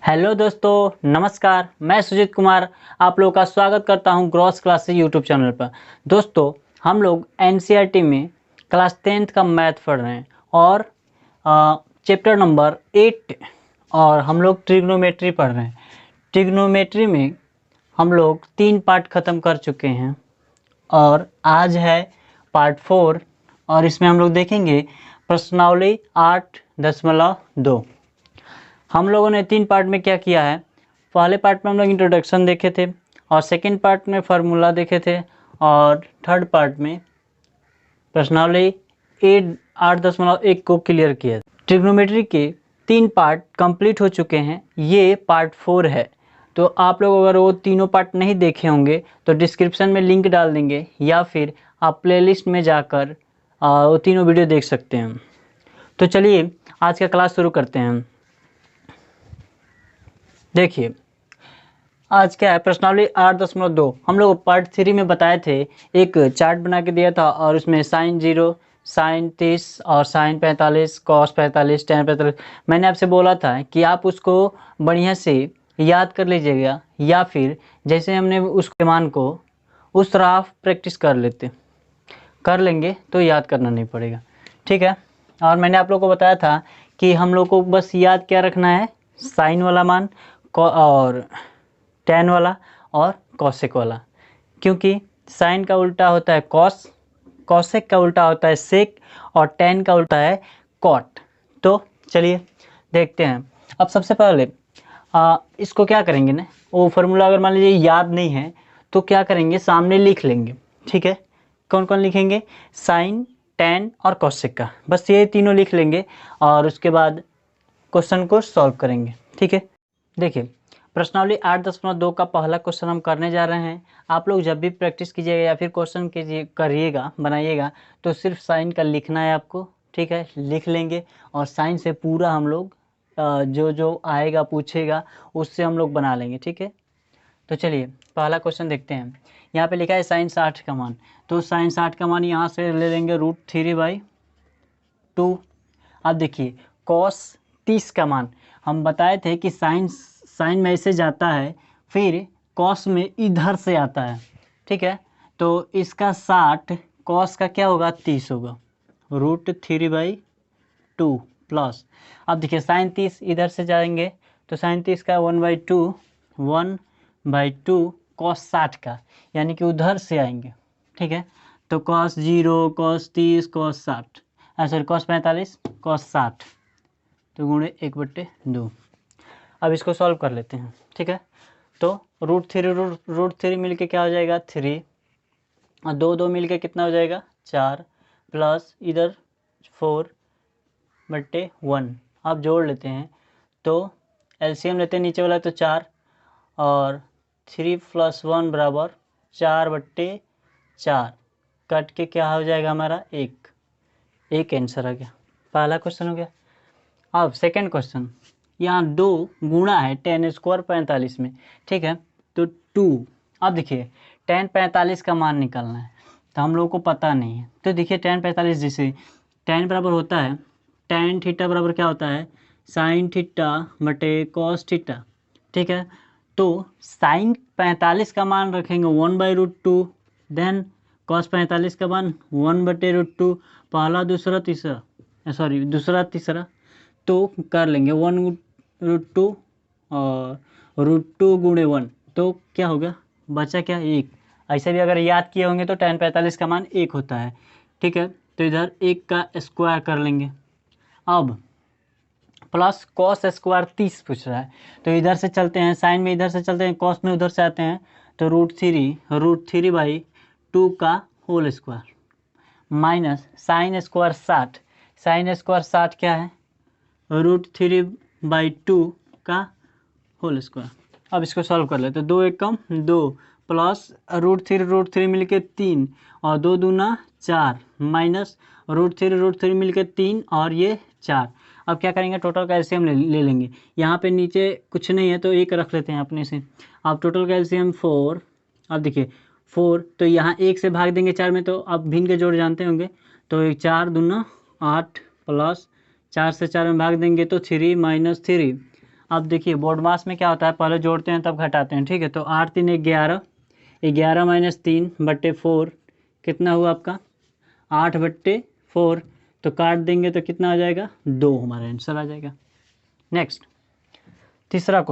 Hello दोस्तों, नमस्कार। मैं सुजीत कुमार आप लोगों का स्वागत करता हूं ग्रॉस क्लासेस यूट्यूब चैनल पर। दोस्तों, हम लोग एनसीईआरटी में क्लास 10th का मैथ पढ़ रहे हैं और चैप्टर नंबर 8 और हम लोग ट्रिग्नोमेट्री पढ़ रहे हैं। ट्रिग्नोमेट्री में हम लोग 3 पार्ट ख़त्म कर चुके हैं और आज है पार्ट 4 और इसमें हम लोग देखेंगे प्रश्नावली 8.2। हम लोगों ने 3 पार्ट में क्या किया है। पहले पार्ट में हम लोग इंट्रोडक्शन देखे थे और सेकंड पार्ट में फार्मूला देखे थे और थर्ड पार्ट में प्रश्नावली 8.1 को क्लियर किया। ट्रिग्नोमेट्री के 3 पार्ट कंप्लीट हो चुके हैं, ये पार्ट 4 है। तो आप लोग अगर वो तीनों पार्ट नहीं देखे होंगे तो डिस्क्रिप्शन में लिंक डाल देंगे या फिर आप प्लेलिस्ट में जाकर वो तीनों वीडियो देख सकते हैं। तो चलिए आज का क्लास शुरू करते हैं। देखिए आज क्या है, प्रश्नावली 8.2। हम लोग पार्ट 3 में बताए थे, एक चार्ट बना के दिया था और उसमें साइन 0, साइन 30 और साइन 45, कॉस 45, टेन 45। मैंने आपसे बोला था कि आप उसको बढ़िया से याद कर लीजिएगा या फिर जैसे हमने उसके मान को उस तरह आप प्रैक्टिस कर लेंगे तो याद करना नहीं पड़ेगा, ठीक है। और मैंने आप लोग को बताया था कि हम लोग को बस याद क्या रखना है, साइन वाला मान और टेन वाला और कॉसेक वाला, क्योंकि साइन का उल्टा होता है कॉस, कॉसेक का उल्टा होता है सेक और टेन का उल्टा है कॉट। तो चलिए देखते हैं। अब सबसे पहले इसको क्या करेंगे ना, वो फार्मूला अगर मान लीजिए याद नहीं है तो क्या करेंगे, सामने लिख लेंगे, ठीक है। कौन कौन लिखेंगे, साइन, टेन और कॉसेक का, बस ये तीनों लिख लेंगे और उसके बाद क्वेश्चन को सॉल्व करेंगे, ठीक है। देखिए प्रश्नावली 8.2 का पहला क्वेश्चन हम करने जा रहे हैं। आप लोग जब भी प्रैक्टिस कीजिएगा या फिर क्वेश्चन करिएगा बनाइएगा तो सिर्फ साइन का लिखना है आपको, ठीक है। लिख लेंगे और साइन से पूरा हम लोग जो जो आएगा पूछेगा उससे हम लोग बना लेंगे, ठीक है। तो चलिए पहला क्वेश्चन देखते हैं। यहाँ पे लिखा है साइन 60 का मान, तो साइन 60 का मान यहाँ से ले लेंगे √3/2। अब देखिए कॉस 30 का मान हम बताए थे कि साइन में ऐसे जाता है फिर कॉस में इधर से आता है, ठीक है। तो इसका 60 कॉस का क्या होगा, 30 होगा, √3/2 प्लस। अब देखिए साइन 30 इधर से जाएंगे तो साइन 30 का 1/2 कॉस 60 का, यानी कि उधर से आएंगे, ठीक है। तो cos 0, cos 30, cos 60, sorry cos 45, cos 60, तो गुणे 1/2। अब इसको सॉल्व कर लेते हैं, ठीक है। तो √3 मिल के क्या हो जाएगा 3 और 2 मिल के कितना हो जाएगा 4 प्लस इधर 4/1। अब जोड़ लेते हैं तो एलसीएम लेते हैं नीचे वाला तो 4 और 3 + 1 बराबर 4/4, कट के क्या हो जाएगा हमारा 1 आंसर आ गया। पहला क्वेश्चन हो गया। अब सेकंड क्वेश्चन, यहाँ 2 गुणा है tan² 45 में, ठीक है। तो 2, अब देखिए tan 45 का मान निकालना है तो हम लोगों को पता नहीं है। तो देखिए tan 45 जैसे tan बराबर होता है tan थीटा बराबर क्या होता है, साइन थीटा बटे कॉस थीटा, ठीक है। तो साइन 45 का मान रखेंगे 1/√2, देन कॉस 45 का मान 1/√2, पहला दूसरा तीसरा, सॉरी दूसरा तीसरा, तो कर लेंगे 1√2 और √2 गुणे 1, तो क्या होगा, बचा क्या 1। ऐसे भी अगर याद किए होंगे तो tan 45 का मान 1 होता है, ठीक है। तो इधर 1 का स्क्वायर कर लेंगे। अब प्लस कॉस स्क्वायर 30 पूछ रहा है तो इधर से चलते हैं, साइन में इधर से चलते हैं, कॉस में उधर से आते हैं, तो √3/2 का whole square minus sine square 60, sine square 60 क्या है, √3/2 का होल स्क्वायर। अब इसको सॉल्व कर लेते हैं, 2 1 कम 2 प्लस √3 मिलके 3 और 2 दूना 4 माइनस √3 मिलके 3 और ये 4। अब क्या करेंगे, टोटल का एलसीएम ले लेंगे। यहाँ पे नीचे कुछ नहीं है तो 1 रख लेते हैं अपने से। अब टोटल का एलसीएम 4, अब देखिए 4 तो यहाँ 1 से भाग देंगे 4 में, तो अब भिन्न के जोड़ जानते होंगे, तो 4 दूना 8 प्लस 4 से 4 में भाग देंगे तो 3 - 3 अब देखिए बोर्ड मास में क्या होता है, पहले जोड़ते हैं तब घटाते हैं, ठीक है। तो 8 3 11, 11 माइनस 3/4 कितना हुआ आपका 8/4। तो काट देंगे तो कितना आ जाएगा 2, हमारा आंसर आ जाएगा। नेक्स्ट तीसरा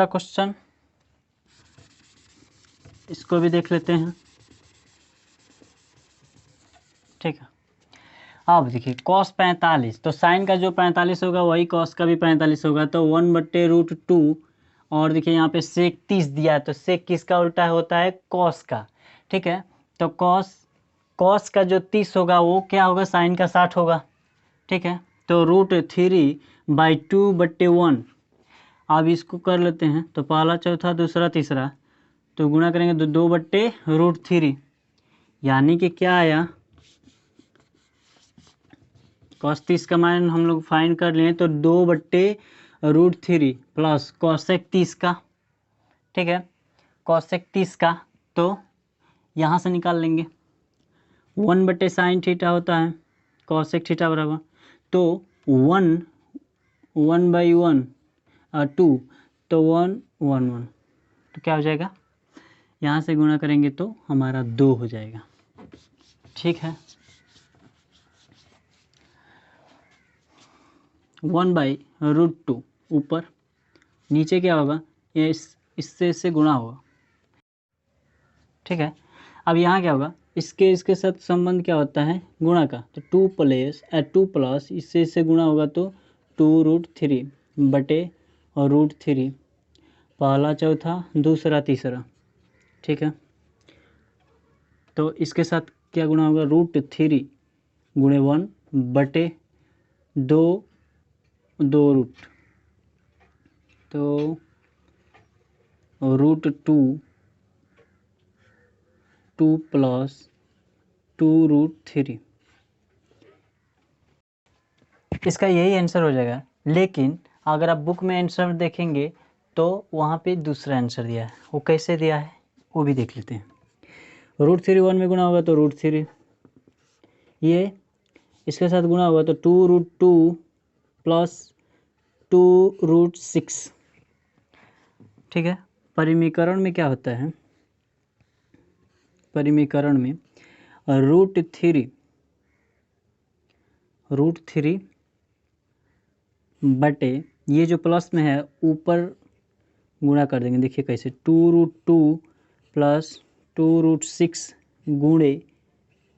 क्वेश्चन इसको भी देख लेते हैं, ठीक है। अब देखिए cos 45, तो साइन का जो 45 होगा वही cos का भी 45 होगा, तो 1/√2। और देखिए यहाँ पे sec 30 दिया है, तो sec किसका उल्टा होता है cos का, ठीक है। तो cos का जो 30 होगा वो क्या होगा साइन का 60 होगा, ठीक है। तो √3/2/1। अब इसको कर लेते हैं, तो पहला चौथा दूसरा तीसरा, तो गुणा करेंगे तो 2/√3, यानी कि क्या आया cos 30 का मान हम लोग फाइंड कर लिए, तो 2/√3 प्लस cosec 30 का, ठीक है। cosec 30 का तो यहाँ से निकाल लेंगे, 1/sin थीटा होता है cosec थीटा बराबर, तो 1/1 2, तो 1 1 1, तो क्या हो जाएगा, यहाँ से गुणा करेंगे तो हमारा 2 हो जाएगा, ठीक है। 1/√2 ऊपर, नीचे क्या होगा ये इससे गुणा होगा, ठीक है। अब यहाँ क्या होगा, इसके साथ संबंध क्या होता है गुणा का, तो 2 प्लस इससे गुणा होगा तो 2√3/√3, पहला चौथा दूसरा तीसरा, ठीक है। तो इसके साथ क्या गुणा होगा √3 गुणे 1/2 रूट, तो √2 प्लस 2√3, इसका यही आंसर हो जाएगा। लेकिन अगर आप बुक में आंसर देखेंगे तो वहाँ पे दूसरा आंसर दिया है, वो कैसे दिया है वो भी देख लेते हैं। √3 1 में गुणा होगा तो √3, ये इसके साथ गुणा होगा तो 2√2 प्लस 2√6, ठीक है। परिमीकरण में क्या होता है, परिमीकरण में √3 बटे ये जो प्लस में है ऊपर गुणा कर देंगे, देखिए कैसे 2√2 प्लस 2√6 गुणे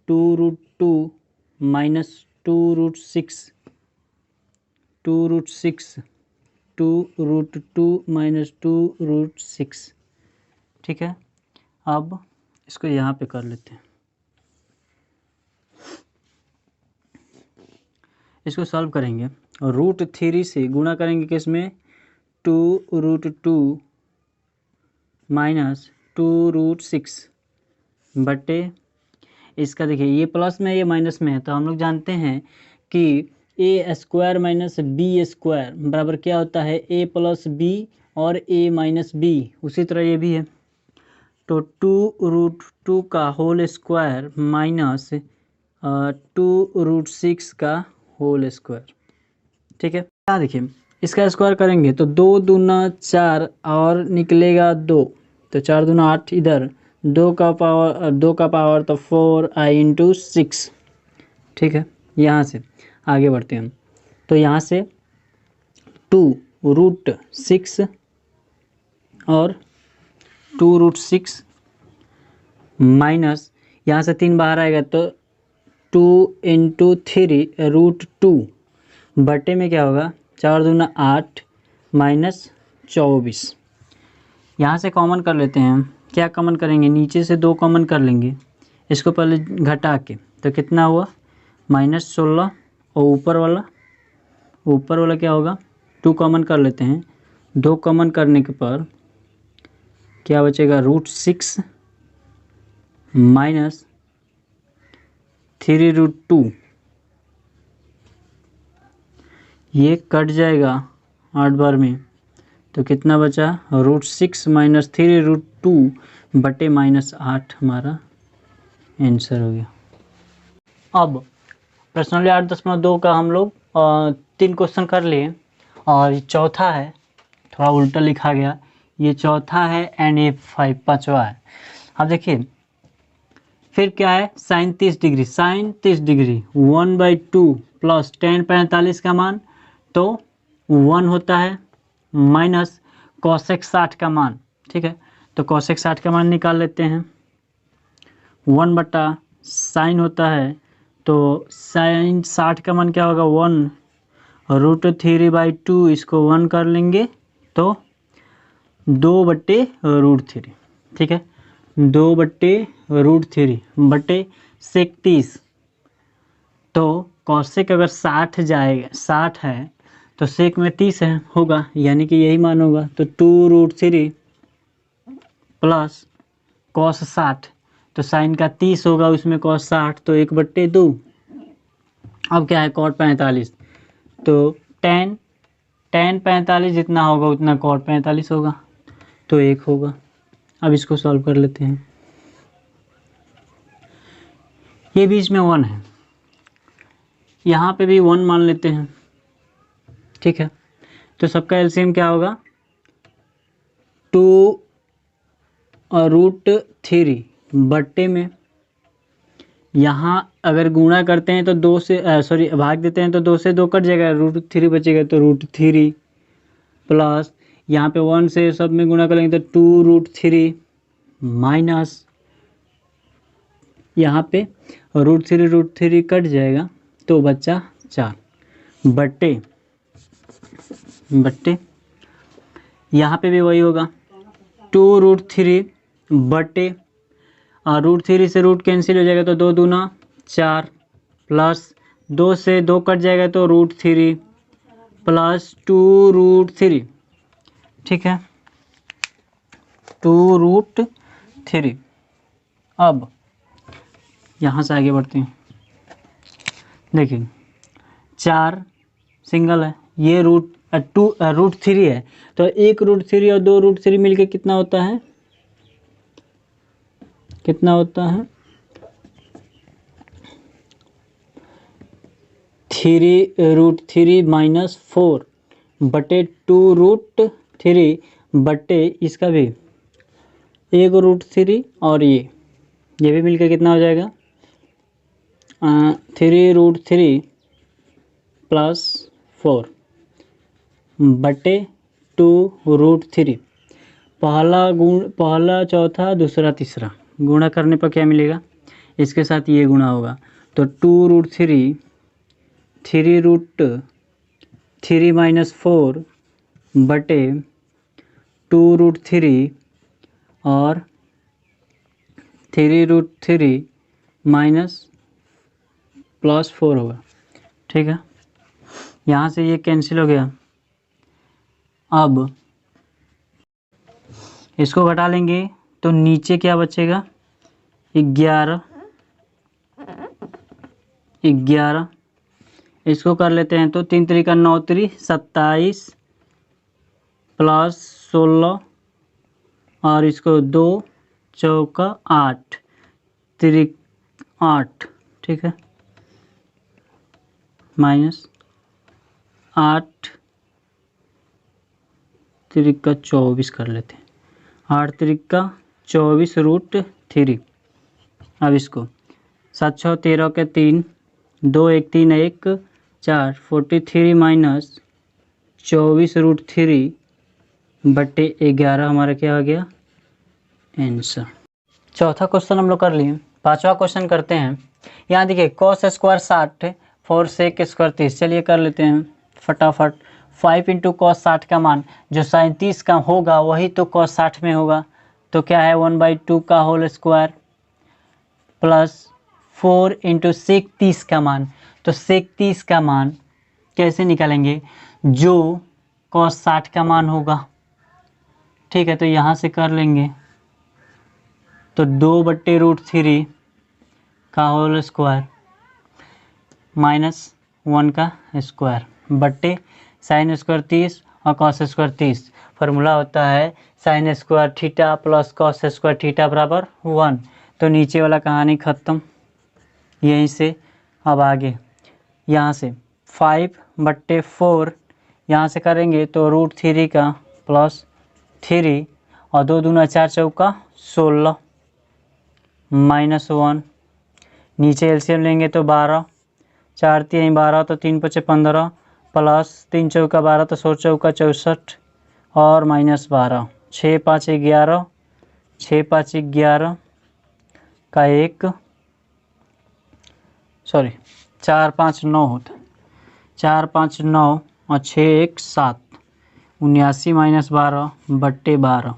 2√2 माइनस 2√6 2√2 माइनस 2√6, ठीक है। अब इसको यहाँ पे कर लेते हैं, इसको सॉल्व करेंगे और √3 से गुणा करेंगे किसमें 2√2 माइनस 2√6 बटे इसका, देखिए ये प्लस में ये माइनस में है, तो हम लोग जानते हैं कि a² माइनस b² बराबर क्या होता है a प्लस b और a माइनस b, उसी तरह ये भी है। तो 2√2 का होल स्क्वायर माइनस 2√6 का होल स्क्वायर, ठीक है। क्या देखिए इसका स्क्वायर करेंगे तो 2 दूना 4 और निकलेगा 2, तो 4 दूना 8, इधर 2 का पावर तो 4i/6, ठीक है। यहाँ से आगे बढ़ते हैं, तो यहाँ से 2√6 और 2√6 माइनस यहाँ से 3 बाहर आएगा तो 2 × 3√2 बटे में क्या होगा 4 दूना 8 माइनस 24, यहाँ से कॉमन कर लेते हैं। क्या कॉमन करेंगे, नीचे से 2 कॉमन कर लेंगे, इसको पहले घटा के, तो कितना हुआ -16, और ऊपर वाला क्या होगा 2 कॉमन कर लेते हैं, 2 कॉमन करने के पर क्या बचेगा √6 माइनस 3√2, ये कट जाएगा 8 बार में, तो कितना बचा √6 माइनस 3√2 बटे -8 हमारा आंसर हो गया। अब प्रश्नावली 8.2 का हम लोग 3 क्वेश्चन कर लिए और ये चौथा है, थोड़ा उल्टा लिखा गया, ये चौथा है एंड ये 5वां है। अब देखिए फिर क्या है, sine 30 degree, sine 30 degree 1/2 plus tan 45 का मान तो 1 होता है, माइनस cosec 60 का मान, ठीक है। तो cosec 60 का मान निकाल लेते हैं, 1 बटा साइन होता है तो साइन 60 का मान क्या होगा, 1√3/2, इसको 1 कर लेंगे तो 2/√3, ठीक है। 2/√3 बटे sec 30, तो cosec अगर 60 जाएगा, 60 है तो sec में 30 है होगा, यानी कि यही मान होगा। तो 2√3 प्लस cos 60, तो साइन का 30 होगा, उसमें cos 60 तो 1/2। अब क्या है cot 45, तो tan 45 जितना होगा उतना cot 45 होगा, तो 1 होगा। अब इसको सॉल्व कर लेते हैं, ये बीच में 1 है, यहाँ पे भी 1 मान लेते हैं, ठीक है। तो सबका एलसीएम क्या होगा, 2√3 बट्टे में, यहाँ अगर गुणा करते हैं तो 2 से भाग देते हैं तो 2 से 2 कट जाएगा, √3 बचेगा, तो √3 प्लस यहाँ पे 1 से सब में गुणा करेंगे तो 2√3 माइनस यहाँ पे √3 कट जाएगा तो बच्चा 4 बट्टे यहाँ पे भी वही होगा, 2√3 बट्टे और √3 से रूट कैंसिल हो जाएगा तो 2 दूना 4 प्लस 2 से 2 कट जाएगा तो √3 प्लस 2√3, ठीक है, 2√3। अब यहाँ से आगे बढ़ते हैं, देखिए 4 सिंगल है, ये √3 है, तो 1√3 और 2√3 मिलके कितना होता है, 3√3 माइनस 4 बटे 2√3 बटे इसका भी 1√3 और ये भी मिलकर कितना हो जाएगा, 3√3 प्लस 4 बटे 2√3, पहला चौथा दूसरा तीसरा गुणा करने पर क्या मिलेगा, इसके साथ ये गुणा होगा तो 2√3 3√3 माइनस 4 बटे 2√3 और 3√3 माइनस प्लस 4 होगा, ठीक है। यहाँ से ये कैंसिल हो गया, अब इसको घटा लेंगे तो नीचे क्या बचेगा, 11, इसको कर लेते हैं तो 3 3 का 9 3 27 प्लस 16 और इसको 2 चौका 8 3 8, ठीक है, माइनस 8 3 का 24 कर लेते हैं, 8 3 का 24√3। अब इसको 7 6 13 के 3 2 1 3 1 4 43 माइनस 24√3 बटे 11 हमारा क्या आ गया, आंसर। चौथा क्वेश्चन हम लोग कर लिए, 5वां क्वेश्चन करते हैं। यहाँ देखिए cos स्क्वायर 60 4 sec स्क्वायर 30, चलिए कर लेते हैं फटाफट। 5 × cos 60 का मान जो sin 30 का होगा वही तो cos 60 में होगा, तो क्या है 1/2 का होल स्क्वायर प्लस 4 × sec 30 का मान, तो sec 30 का मान कैसे निकालेंगे, जो cos 60 का मान होगा, ठीक है। तो यहाँ से कर लेंगे तो 2/√3 का होल स्क्वायर माइनस 1 का स्क्वायर बट्टे साइन स्क्वायर 30 और कॉस स्क्वायर 30। फार्मूला होता है sine square theta plus cos square theta बराबर 1। तो नीचे वाला कहानी ख़त्म। यहीं से अब आगे यहाँ से 5/4 यहाँ से करेंगे तो √3 का +3 और 2 दूना 4 चौका 16 -1 नीचे एलसीएम लेंगे तो 12 4 3 12 तो 3 5 15 +3 चौका 12 तो 16 चौका 64 और -12 6 5 11 6 5 11 का 1 सॉरी 4 5 9 होता 4 5 9 और 6 1 7 79 -12/12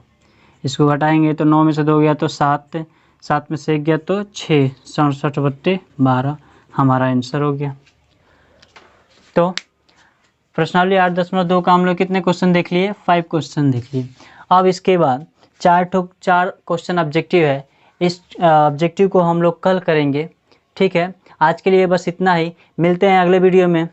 इसको घटाएंगे तो 9 में से 2 गया तो 7 7 में से 1 गया तो 6 67/12 हमारा आंसर हो गया। तो प्रश्नावली 8.2 का हम लोग कितने क्वेश्चन देख लिए? 5 क्वेश्चन देख लिए। अब इसके बाद 4 क्वेश्चन ऑब्जेक्टिव है। इस ऑब्जेक्टिव को हम लोग कल करेंगे। ठीक है, आज के लिए बस इतना ही। मिलते हैं अगले वीडियो में।